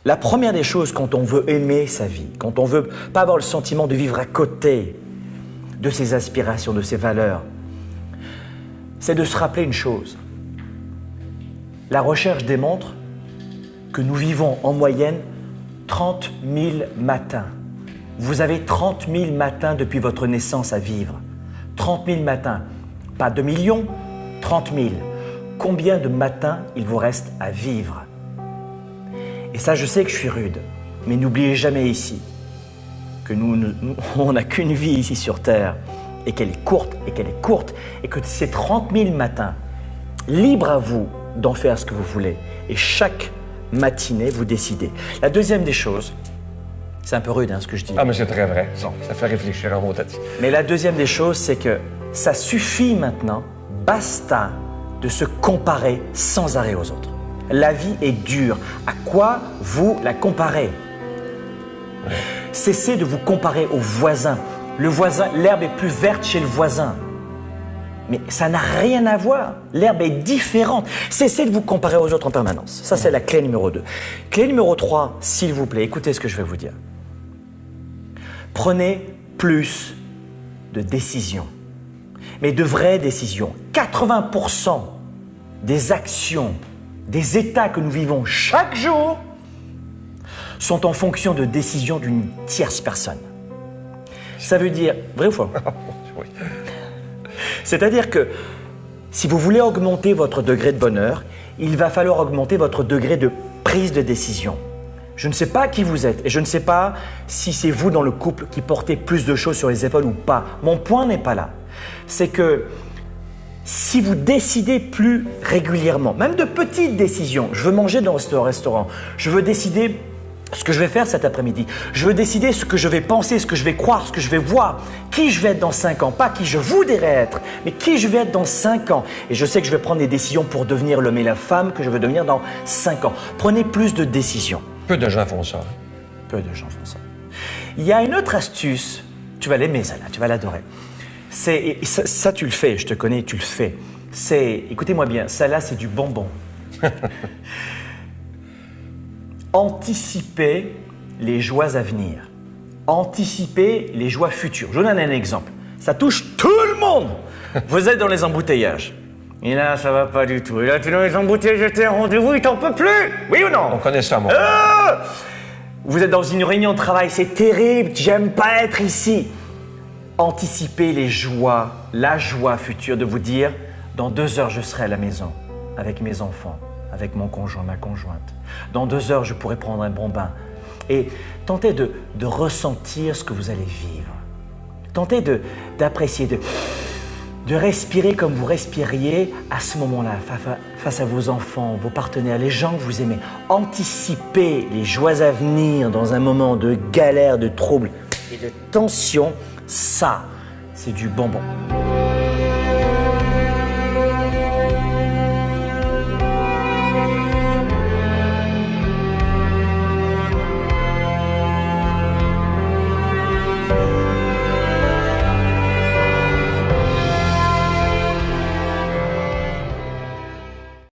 La première des choses quand on veut aimer sa vie, quand on veut pas avoir le sentiment de vivre à côté de ses aspirations, de ses valeurs, c'est de se rappeler une chose. La recherche démontre que nous vivons en moyenne 30 000 matins. Vous avez 30 000 matins depuis votre naissance à vivre. 30 000 matins. Pas 2 millions, 30 000. Combien de matins il vous reste à vivre? Et ça, je sais que je suis rude, mais n'oubliez jamais ici que on n'a qu'une vie ici sur Terre et qu'elle est courte, et que ces 30 000 matins, libre à vous d'en faire ce que vous voulez. Et chaque matinée, vous décidez. La deuxième des choses, c'est un peu rude ce que je dis. Ah, mais c'est très vrai. Ça fait réfléchir à mon tati. Mais la deuxième des choses, c'est que ça suffit maintenant, basta, de se comparer sans arrêt aux autres. La vie est dure. À quoi vous la comparez? Cessez de vous comparer au voisin. Le voisin, l'herbe est plus verte chez le voisin. Mais ça n'a rien à voir. L'herbe est différente. Cessez de vous comparer aux autres en permanence. Ça, c'est la clé numéro 2. Clé numéro 3, s'il vous plaît, écoutez ce que je vais vous dire. Prenez plus de décisions. Mais de vraies décisions. 80% des actions, des états que nous vivons chaque jour sont en fonction de décisions d'une tierce personne. Ça veut dire, vrai ou faux? Oui. C'est-à-dire que si vous voulez augmenter votre degré de bonheur, il va falloir augmenter votre degré de prise de décision. Je ne sais pas qui vous êtes et je ne sais pas si c'est vous dans le couple qui portez plus de choses sur les épaules ou pas. Mon point n'est pas là. C'est que si vous décidez plus régulièrement, même de petites décisions, je veux manger dans ce restaurant, je veux décider ce que je vais faire cet après-midi, je veux décider ce que je vais penser, ce que je vais croire, ce que je vais voir, qui je vais être dans 5 ans, pas qui je voudrais être, mais qui je vais être dans 5 ans. Et je sais que je vais prendre des décisions pour devenir l'homme et la femme que je veux devenir dans 5 ans. Prenez plus de décisions. Peu de gens font ça. Peu de gens font ça. Il y a une autre astuce, tu vas l'aimer celle-là, tu vas l'adorer. Ça, tu le fais, je te connais, tu le fais. Écoutez-moi bien, celle-là, c'est du bonbon. Anticiper les joies à venir. Anticiper les joies futures. Je vous donne un exemple. Ça touche tout le monde. Vous êtes dans les embouteillages. Et là, ça va pas du tout. Et là, tu es dans les embouteillages, tu es en rendez-vous, il t'en peut plus. Oui ou non? On connaît ça, moi. Vous êtes dans une réunion de travail, c'est terrible, j'aime pas être ici. Anticipez les joies, la joie future de vous dire, dans 2 heures, je serai à la maison avec mes enfants, avec mon conjoint, ma conjointe. Dans 2 heures, je pourrai prendre un bon bain. Et tentez de ressentir ce que vous allez vivre. Tentez d'apprécier, de respirer comme vous respiriez à ce moment-là, face à vos enfants, vos partenaires, les gens que vous aimez. Anticipez les joies à venir dans un moment de galère, de trouble et de tension. Ça, c'est du bonbon.